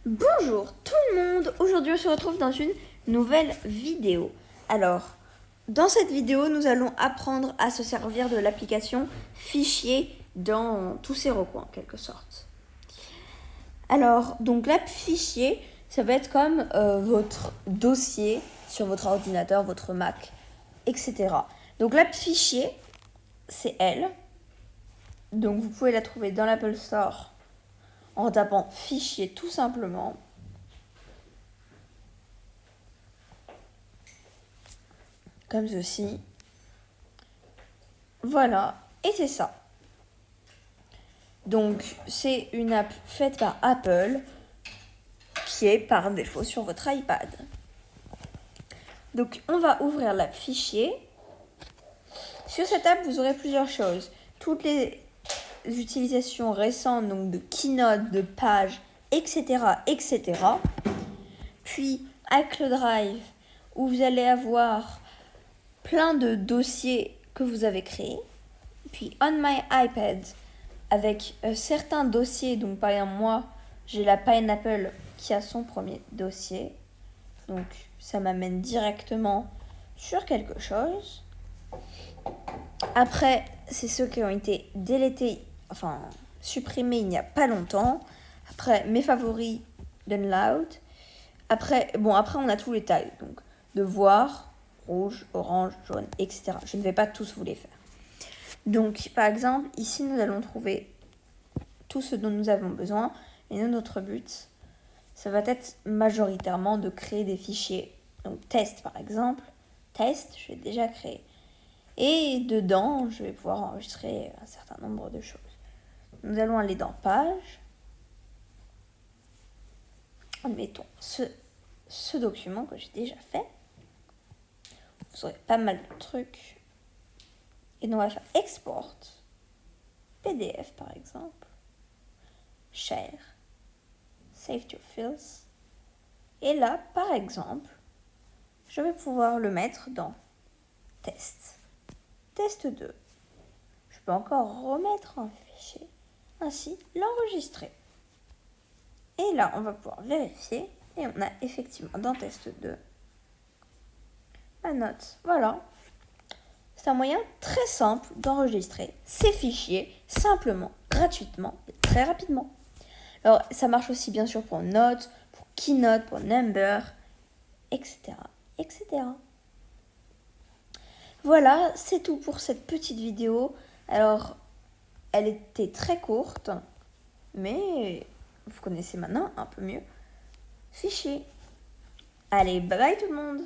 Bonjour tout le monde, aujourd'hui on se retrouve dans une nouvelle vidéo. Alors, dans cette vidéo, nous allons apprendre à se servir de l'application Fichier dans tous ses recoins en quelque sorte. Alors, donc l'app Fichier, ça va être comme votre dossier sur votre ordinateur, votre Mac, etc. Donc l'app Fichier, c'est elle. Donc vous pouvez la trouver dans l'Apple Store en tapant Fichier tout simplement. Comme ceci. Voilà, et c'est ça. Donc, c'est une app faite par Apple qui est par défaut sur votre iPad. Donc, on va ouvrir l'app Fichier. Sur cette app, vous aurez plusieurs choses. Toutes les utilisations récentes, donc de Keynote, de pages, etc., etc. Puis, iCloud Drive, où vous allez avoir plein de dossiers que vous avez créés. Puis On My iPad avec certains dossiers. Donc par exemple moi j'ai la Pineapple qui a son premier dossier. Donc ça m'amène directement sur quelque chose. Après c'est ceux qui ont été délétés, enfin supprimés il n'y a pas longtemps. Après mes favoris d'Unloud. Après on a tous les tailles. Donc de voir, rouge, orange, jaune, etc. Je ne vais pas tous vous les faire. Donc, par exemple, ici, nous allons trouver tout ce dont nous avons besoin. Et nous, notre but, ça va être majoritairement de créer des fichiers. Donc, test, par exemple. Test, je vais déjà créer. Et dedans, je vais pouvoir enregistrer un certain nombre de choses. Nous allons aller dans Page. Admettons ce document que j'ai déjà fait. Vous aurez pas mal de trucs. Et donc, on va faire Export. PDF, par exemple. Share. Save to Files. Et là, par exemple, je vais pouvoir le mettre dans Test. Test 2. Je peux encore remettre un fichier. Ainsi, l'enregistrer. Et là, on va pouvoir vérifier. Et on a effectivement dans Test 2 ma note. Voilà. C'est un moyen très simple d'enregistrer ces fichiers simplement, gratuitement et très rapidement. Alors, ça marche aussi bien sûr pour Notes, pour Keynote, pour Number, etc., etc. Voilà, c'est tout pour cette petite vidéo. Alors, elle était très courte, mais vous connaissez maintenant un peu mieux Fichier. Allez, bye bye tout le monde!